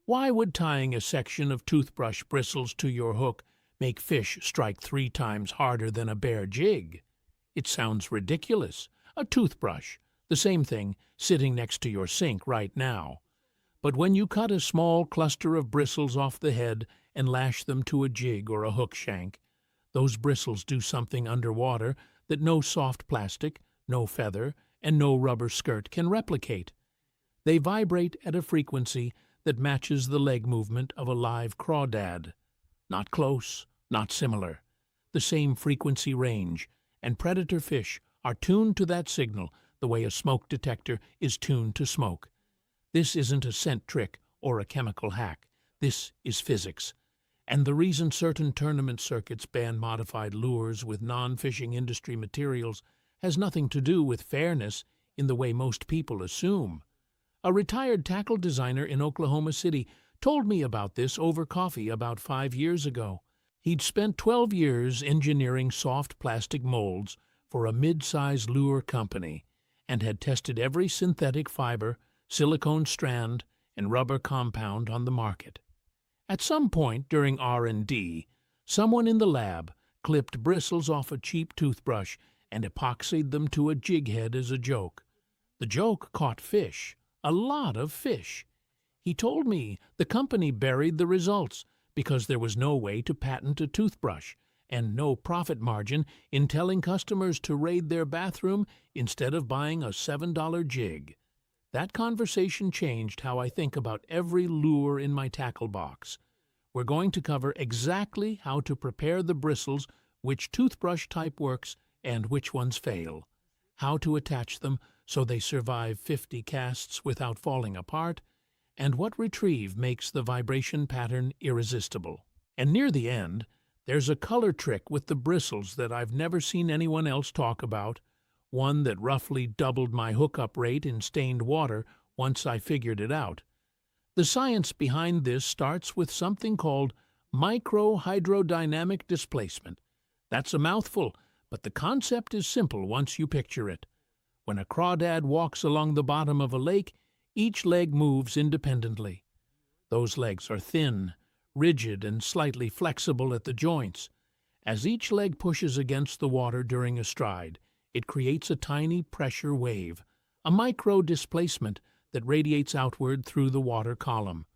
Why would tying a section of toothbrush bristles to your hook make fish strike 3 times harder than a bare jig? It sounds ridiculous. A toothbrush, the same thing, sitting next to your sink right now. But when you cut a small cluster of bristles off the head and lash them to a jig or a hook shank, those bristles do something underwater that no soft plastic, no feather, and no rubber skirt can replicate. They vibrate at a frequency that matches the leg movement of a live crawdad. Not close, not similar. The same frequency range, and predator fish are tuned to that signal the way a smoke detector is tuned to smoke. This isn't a scent trick or a chemical hack. This is physics. And the reason certain tournament circuits ban modified lures with non-fishing industry materials has nothing to do with fairness in the way most people assume. A retired tackle designer in Oklahoma City told me about this over coffee about 5 years ago. He'd spent 12 years engineering soft plastic molds for a mid-size lure company and had tested every synthetic fiber, silicone strand, and rubber compound on the market. At some point during R&D, someone in the lab clipped bristles off a cheap toothbrush and epoxied them to a jig head as a joke. The joke caught fish, a lot of fish. He told me the company buried the results because there was no way to patent a toothbrush and no profit margin in telling customers to raid their bathroom instead of buying a $7 jig. That conversation changed how I think about every lure in my tackle box. We're going to cover exactly how to prepare the bristles, which toothbrush type works and which ones fail, how to attach them so they survive 50 casts without falling apart, and what retrieve makes the vibration pattern irresistible. And near the end, there's a color trick with the bristles that I've never seen anyone else talk about, one that roughly doubled my hookup rate in stained water once I figured it out. The science behind this starts with something called microhydrodynamic displacement. That's a mouthful, but the concept is simple once you picture it. When a crawdad walks along the bottom of a lake, each leg moves independently. Those legs are thin, rigid, and slightly flexible at the joints. As each leg pushes against the water during a stride, it creates a tiny pressure wave, a micro-displacement that radiates outward through the water column.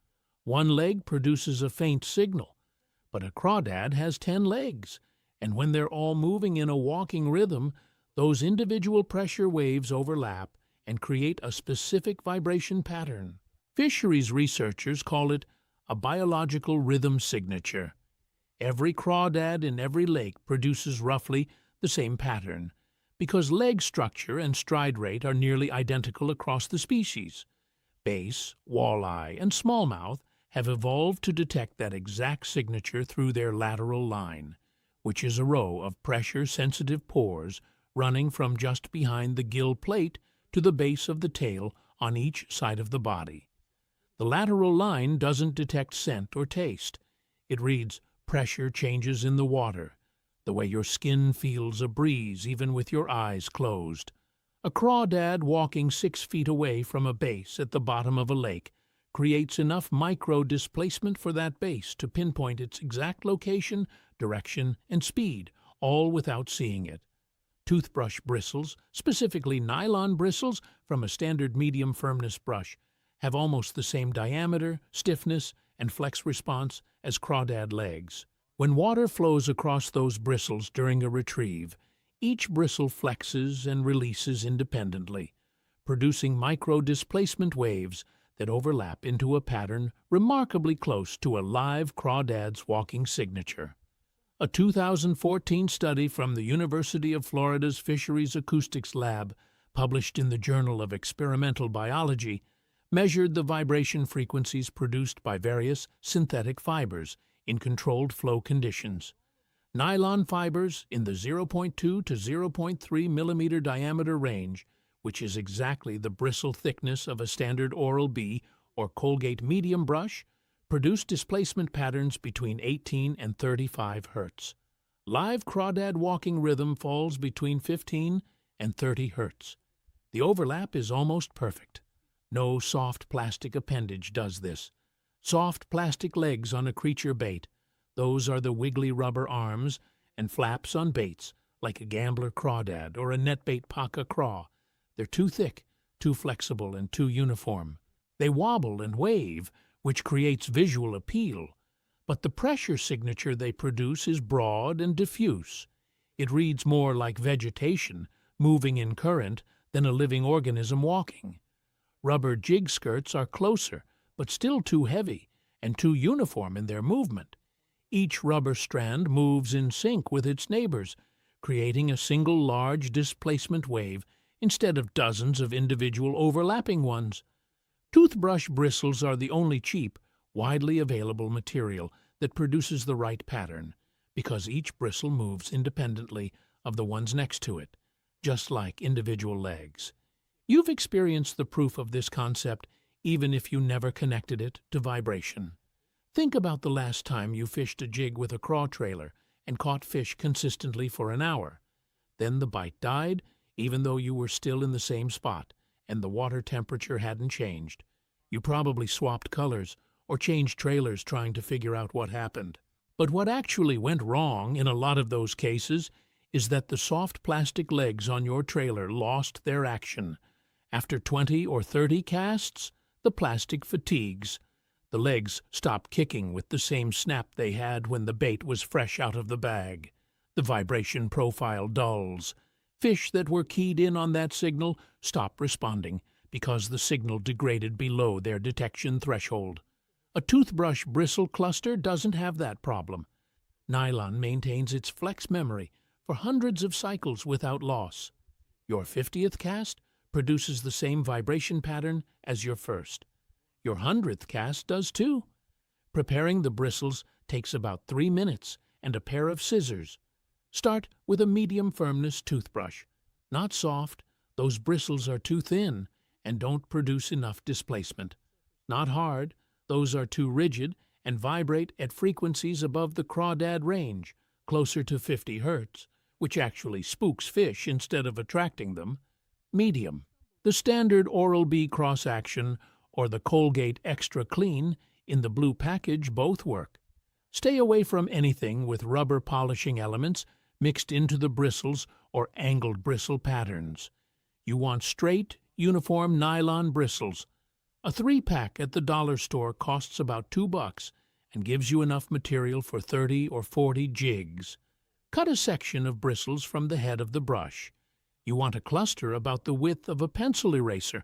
One leg produces a faint signal, but a crawdad has 10 legs, and when they're all moving in a walking rhythm, those individual pressure waves overlap and create a specific vibration pattern. Fisheries researchers call it a biological rhythm signature. Every crawdad in every lake produces roughly the same pattern, because leg structure and stride rate are nearly identical across the species. Bass, walleye, and smallmouth have evolved to detect that exact signature through their lateral line, which is a row of pressure-sensitive pores running from just behind the gill plate to the base of the tail on each side of the body. The lateral line doesn't detect scent or taste. It reads pressure changes in the water, the way your skin feels a breeze even with your eyes closed. A crawdad walking 6 feet away from a base at the bottom of a lake creates enough micro-displacement for that base to pinpoint its exact location, direction, and speed, all without seeing it. Toothbrush bristles, specifically nylon bristles from a standard medium firmness brush, have almost the same diameter, stiffness, and flex response as crawdad legs. When water flows across those bristles during a retrieve, each bristle flexes and releases independently, producing micro-displacement waves that overlap into a pattern remarkably close to a live crawdad's walking signature. A 2014 study from the University of Florida's Fisheries Acoustics Lab, published in the Journal of Experimental Biology, measured the vibration frequencies produced by various synthetic fibers in controlled flow conditions. Nylon fibers in the 0.2 to 0.3 millimeter diameter range, which is exactly the bristle thickness of a standard Oral-B or Colgate medium brush, produce displacement patterns between 18 and 35 Hz. Live crawdad walking rhythm falls between 15 and 30 Hz. The overlap is almost perfect. No soft plastic appendage does this. Soft plastic legs on a creature bait. Those are the wiggly rubber arms and flaps on baits, like a gambler crawdad or a netbait paca craw. They're too thick, too flexible, and too uniform. They wobble and wave, which creates visual appeal. But the pressure signature they produce is broad and diffuse. It reads more like vegetation, moving in current, than a living organism walking. Rubber jig skirts are closer, but still too heavy, and too uniform in their movement. Each rubber strand moves in sync with its neighbors, creating a single large displacement wave instead of dozens of individual overlapping ones. Toothbrush bristles are the only cheap, widely available material that produces the right pattern, because each bristle moves independently of the ones next to it, just like individual legs. You've experienced the proof of this concept even if you never connected it to vibration. Think about the last time you fished a jig with a craw trailer and caught fish consistently for an hour. Then the bite died, even though you were still in the same spot, and the water temperature hadn't changed. You probably swapped colors or changed trailers trying to figure out what happened. But what actually went wrong in a lot of those cases is that the soft plastic legs on your trailer lost their action. After 20 or 30 casts, the plastic fatigues. The legs stop kicking with the same snap they had when the bait was fresh out of the bag. The vibration profile dulls. Fish that were keyed in on that signal stop responding because the signal degraded below their detection threshold. A toothbrush bristle cluster doesn't have that problem. Nylon maintains its flex memory for hundreds of cycles without loss. Your 50th cast produces the same vibration pattern as your first. Your 100th cast does too. Preparing the bristles takes about 3 minutes and a pair of scissors. Start with a medium firmness toothbrush. Not soft, those bristles are too thin and don't produce enough displacement. Not hard, those are too rigid and vibrate at frequencies above the crawdad range, closer to 50 Hz, which actually spooks fish instead of attracting them. Medium. The standard Oral-B cross-action or the Colgate Extra Clean in the blue package both work. Stay away from anything with rubber polishing elements mixed into the bristles or angled bristle patterns. You want straight, uniform nylon bristles. A 3-pack at the dollar store costs about $2 and gives you enough material for 30 or 40 jigs. Cut a section of bristles from the head of the brush. You want a cluster about the width of a pencil eraser,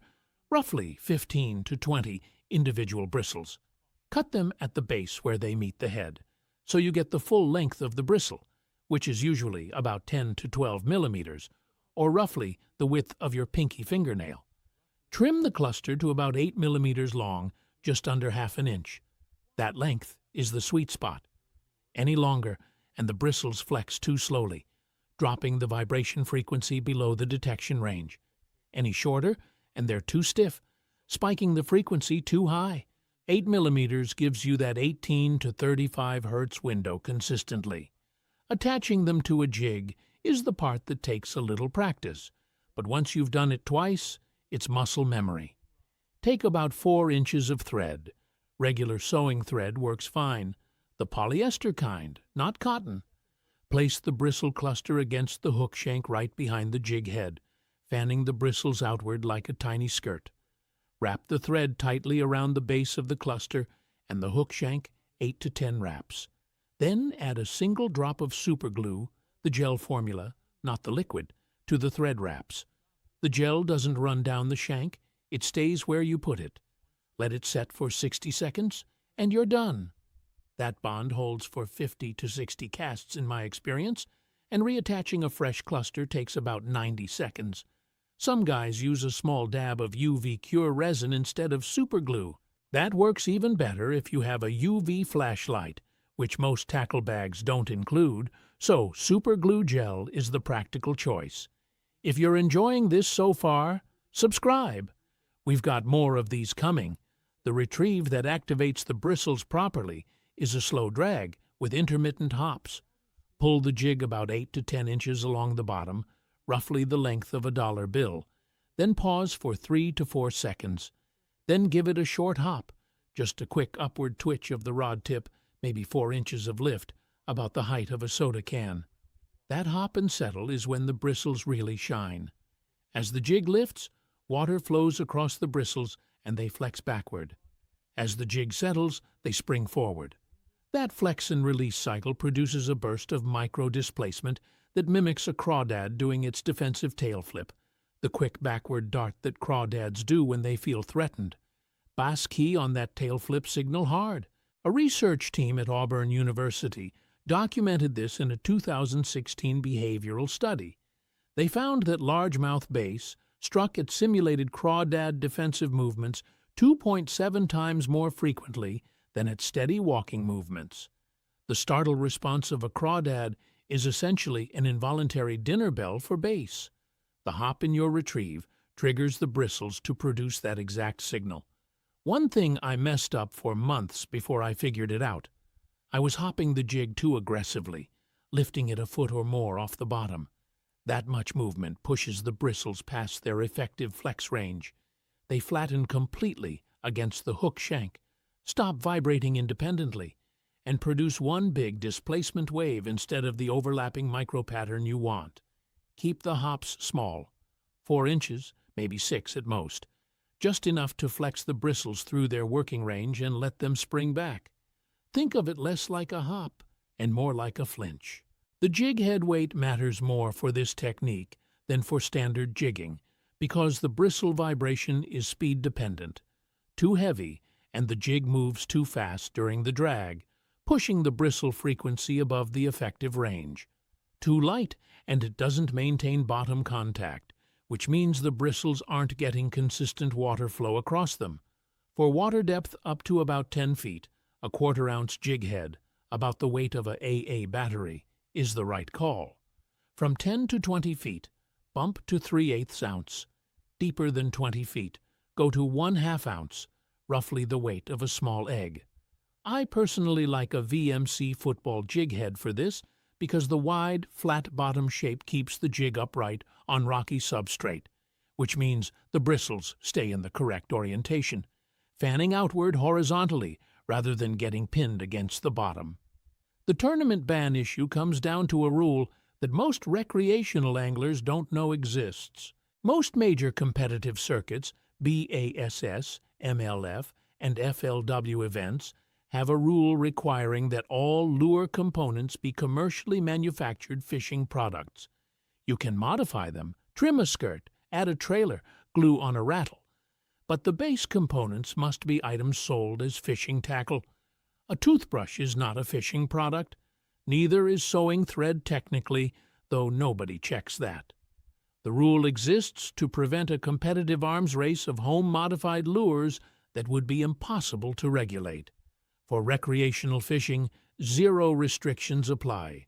roughly 15 to 20 individual bristles. Cut them at the base where they meet the head, so you get the full length of the bristle, which is usually about 10 to 12 millimeters, or roughly the width of your pinky fingernail. Trim the cluster to about 8 millimeters long, just under half an inch. That length is the sweet spot. Any longer, and the bristles flex too slowly, dropping the vibration frequency below the detection range. Any shorter, and they're too stiff, spiking the frequency too high. 8 millimeters gives you that 18 to 35 Hz window consistently. Attaching them to a jig is the part that takes a little practice, but once you've done it twice, it's muscle memory. Take about 4 inches of thread. Regular sewing thread works fine. The polyester kind, not cotton. Place the bristle cluster against the hook shank right behind the jig head, fanning the bristles outward like a tiny skirt. Wrap the thread tightly around the base of the cluster and the hook shank 8 to 10 wraps. Then add a single drop of superglue, the gel formula, not the liquid, to the thread wraps. The gel doesn't run down the shank, it stays where you put it. Let it set for 60 seconds, and you're done. That bond holds for 50 to 60 casts in my experience, and reattaching a fresh cluster takes about 90 seconds. Some guys use a small dab of UV Cure resin instead of superglue. That works even better if you have a UV flashlight, which most tackle bags don't include, so superglue gel is the practical choice. If you're enjoying this so far, subscribe. We've got more of these coming. The retrieve that activates the bristles properly is a slow drag with intermittent hops. Pull the jig about 8 to 10 inches along the bottom, roughly the length of a dollar bill. Then pause for 3 to 4 seconds. Then give it a short hop, just a quick upward twitch of the rod tip, maybe 4 inches of lift, about the height of a soda can. That hop and settle is when the bristles really shine. As the jig lifts, water flows across the bristles and they flex backward. As the jig settles, they spring forward. That flex and release cycle produces a burst of micro-displacement that mimics a crawdad doing its defensive tail flip, the quick backward dart that crawdads do when they feel threatened. Bass key on that tail flip signal hard. A research team at Auburn University documented this in a 2016 behavioral study. They found that largemouth bass struck at simulated crawdad defensive movements 2.7 times more frequently than at steady walking movements. The startle response of a crawdad is essentially an involuntary dinner bell for bass. The hop in your retrieve triggers the bristles to produce that exact signal. One thing I messed up for months before I figured it out. I was hopping the jig too aggressively, lifting it a foot or more off the bottom. That much movement pushes the bristles past their effective flex range. They flatten completely against the hook shank, stop vibrating independently, and produce one big displacement wave instead of the overlapping micro-pattern you want. Keep the hops small, 4 inches, maybe 6 at most, just enough to flex the bristles through their working range and let them spring back. Think of it less like a hop and more like a flinch. The jig head weight matters more for this technique than for standard jigging because the bristle vibration is speed dependent. Too heavy and the jig moves too fast during the drag, pushing the bristle frequency above the effective range. Too light and it doesn't maintain bottom contact, which means the bristles aren't getting consistent water flow across them. For water depth up to about 10 feet, a 1/4 ounce jig head, about the weight of a AA battery, is the right call. From 10 to 20 feet, bump to 3/8 ounce. Deeper than 20 feet, go to 1/2 ounce, roughly the weight of a small egg. I personally like a VMC football jig head for this because the wide, flat bottom shape keeps the jig upright on rocky substrate, which means the bristles stay in the correct orientation, fanning outward horizontally rather than getting pinned against the bottom. The tournament ban issue comes down to a rule that most recreational anglers don't know exists. Most major competitive circuits, BASS, MLF, and FLW events, have a rule requiring that all lure components be commercially manufactured fishing products. You can modify them, trim a skirt, add a trailer, glue on a rattle, but the base components must be items sold as fishing tackle. A toothbrush is not a fishing product. Neither is sewing thread technically, though nobody checks that. The rule exists to prevent a competitive arms race of home-modified lures that would be impossible to regulate. For recreational fishing, 0 restrictions apply.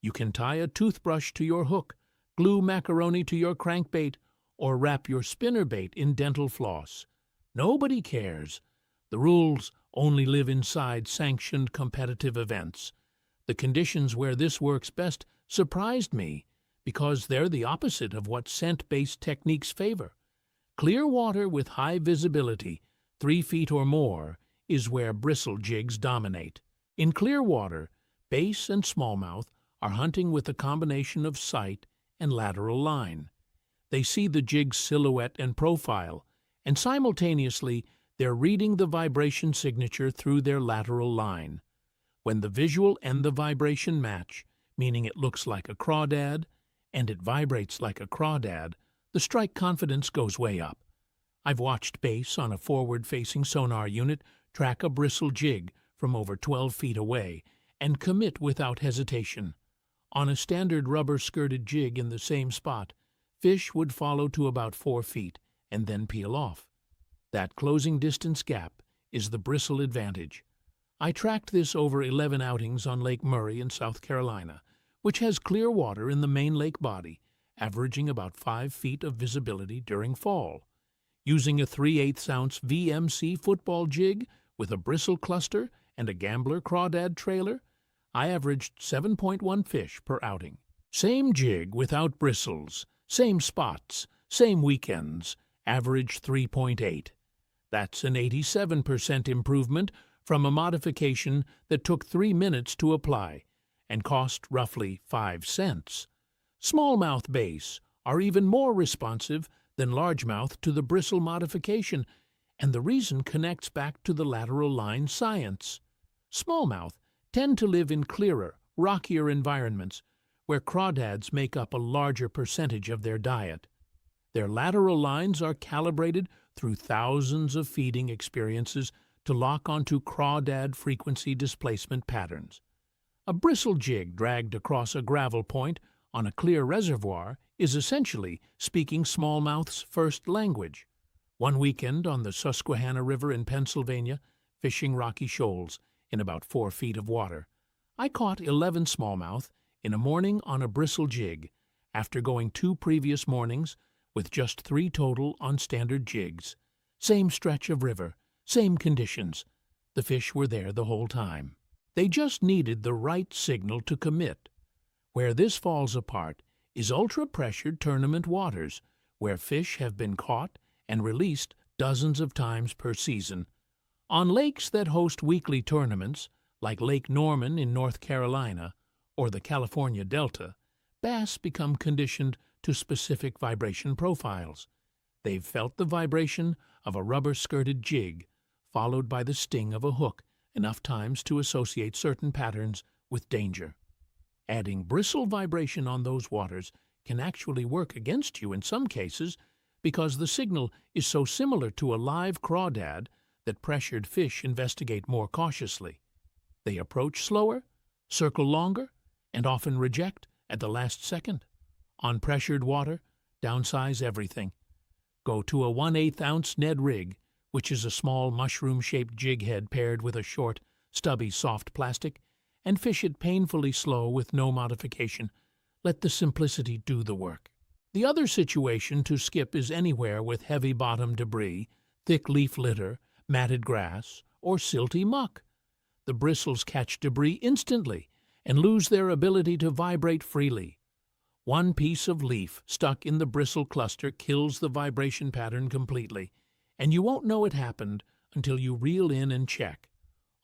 You can tie a toothbrush to your hook, glue macaroni to your crankbait, or wrap your spinnerbait in dental floss. Nobody cares. The rules only live inside sanctioned competitive events. The conditions where this works best surprised me because they're the opposite of what scent-based techniques favor. Clear water with high visibility, 3 feet or more, is where bristle jigs dominate. In clear water, bass and smallmouth are hunting with a combination of sight and lateral line. They see the jig's silhouette and profile, and simultaneously they're reading the vibration signature through their lateral line. When the visual and the vibration match, meaning it looks like a crawdad and it vibrates like a crawdad, the strike confidence goes way up. I've watched bass on a forward-facing sonar unit track a bristle jig from over 12 feet away and commit without hesitation. On a standard rubber-skirted jig in the same spot, fish would follow to about 4 feet and then peel off. That closing distance gap is the bristle advantage. I tracked this over 11 outings on Lake Murray in South Carolina, which has clear water in the main lake body, averaging about 5 feet of visibility during fall. Using a 3/8 ounce VMC football jig with a bristle cluster and a Gambler crawdad trailer, I averaged 7.1 fish per outing. Same jig without bristles, same spots, same weekends, average 3.8. That's an 87% improvement from a modification that took 3 minutes to apply and cost roughly 5 cents. Smallmouth bass are even more responsive than largemouth to the bristle modification, and the reason connects back to the lateral line science. Smallmouth tend to live in clearer, rockier environments where crawdads make up a larger percentage of their diet. Their lateral lines are calibrated through thousands of feeding experiences to lock onto crawdad frequency displacement patterns. A bristle jig dragged across a gravel point on a clear reservoir is essentially speaking smallmouth's first language. One weekend on the Susquehanna River in Pennsylvania, fishing rocky shoals in about 4 feet of water, I caught 11 smallmouth in a morning on a bristle jig after going 2 previous mornings with just 3 total on standard jigs. Same stretch of river, same conditions. The fish were there the whole time. They just needed the right signal to commit. Where this falls apart is ultra-pressured tournament waters, where fish have been caught and released dozens of times per season. On lakes that host weekly tournaments, like Lake Norman in North Carolina or the California Delta, bass become conditioned to specific vibration profiles. They've felt the vibration of a rubber-skirted jig, followed by the sting of a hook, enough times to associate certain patterns with danger. Adding bristle vibration on those waters can actually work against you in some cases because the signal is so similar to a live crawdad that pressured fish investigate more cautiously. They approach slower, circle longer, and often reject at the last second. On pressured water, downsize everything. Go to a 1/8 ounce Ned rig, which is a small mushroom-shaped jig head paired with a short, stubby, soft plastic, and fish it painfully slow with no modification. Let the simplicity do the work. The other situation to skip is anywhere with heavy bottom debris, thick leaf litter, matted grass, or silty muck. The bristles catch debris instantly and lose their ability to vibrate freely. One piece of leaf stuck in the bristle cluster kills the vibration pattern completely, and you won't know it happened until you reel in and check.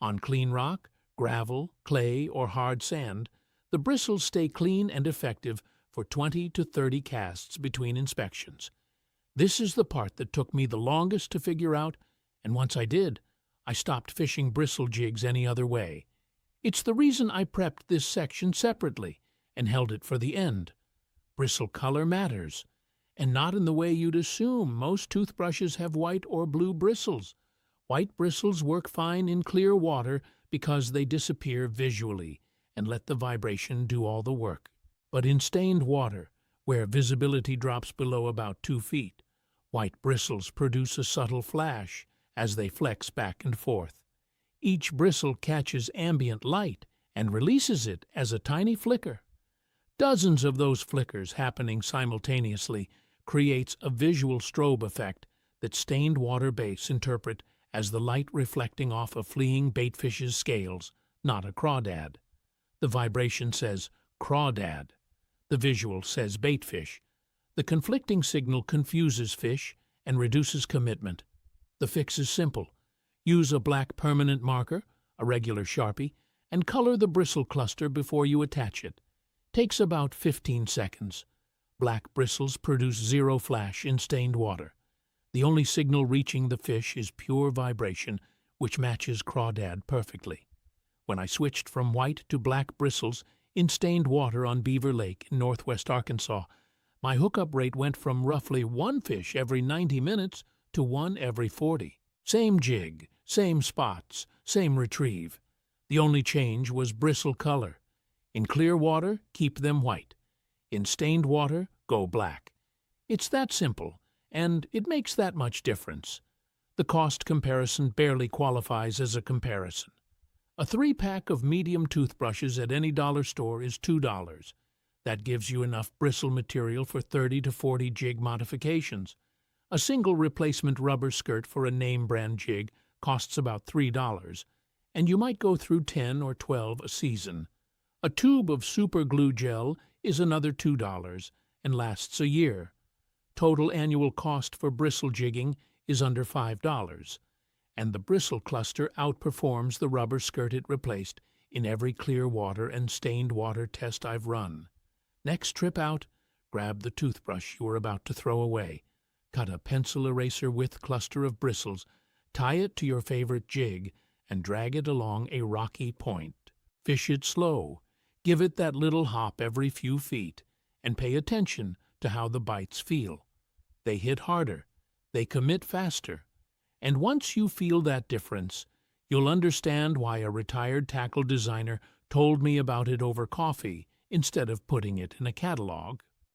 On clean rock, gravel, clay, or hard sand, the bristles stay clean and effective for 20 to 30 casts between inspections. This is the part that took me the longest to figure out, and once I did, I stopped fishing bristle jigs any other way. It's the reason I prepped this section separately and held it for the end. Bristle color matters, and not in the way you'd assume. Most toothbrushes have white or blue bristles. White bristles work fine in clear water because they disappear visually and let the vibration do all the work. But in stained water, where visibility drops below about 2 feet, white bristles produce a subtle flash as they flex back and forth. Each bristle catches ambient light and releases it as a tiny flicker. Dozens of those flickers happening simultaneously creates a visual strobe effect that stained water baits interpret as the light reflecting off a fleeing baitfish's scales, not a crawdad. The vibration says crawdad. The visual says baitfish. The conflicting signal confuses fish and reduces commitment. The fix is simple. Use a black permanent marker, a regular Sharpie, and color the bristle cluster before you attach it. Takes about 15 seconds. Black bristles produce zero flash in stained water. The only signal reaching the fish is pure vibration, which matches crawdad perfectly. When I switched from white to black bristles in stained water on Beaver Lake in northwest Arkansas, my hookup rate went from roughly 1 fish every 90 minutes to 1 every 40. Same jig, same spots, same retrieve. The only change was bristle color. In clear water, keep them white. In stained water, go black. It's that simple, and it makes that much difference. The cost comparison barely qualifies as a comparison. A 3-pack of medium toothbrushes at any dollar store is $2. That gives you enough bristle material for 30 to 40 jig modifications. A single replacement rubber skirt for a name brand jig costs about $3, and you might go through 10 or 12 a season. A tube of super glue gel is another $2 and lasts a year. Total annual cost for bristle jigging is under $5, and the bristle cluster outperforms the rubber skirt it replaced in every clear water and stained water test I've run. Next trip out, grab the toothbrush you are about to throw away, cut a pencil eraser width cluster of bristles, tie it to your favorite jig, and drag it along a rocky point. Fish it slow, give it that little hop every few feet, and pay attention to how the bites feel. They hit harder, they commit faster, and once you feel that difference, you'll understand why a retired tackle designer told me about it over coffee instead of putting it in a catalog.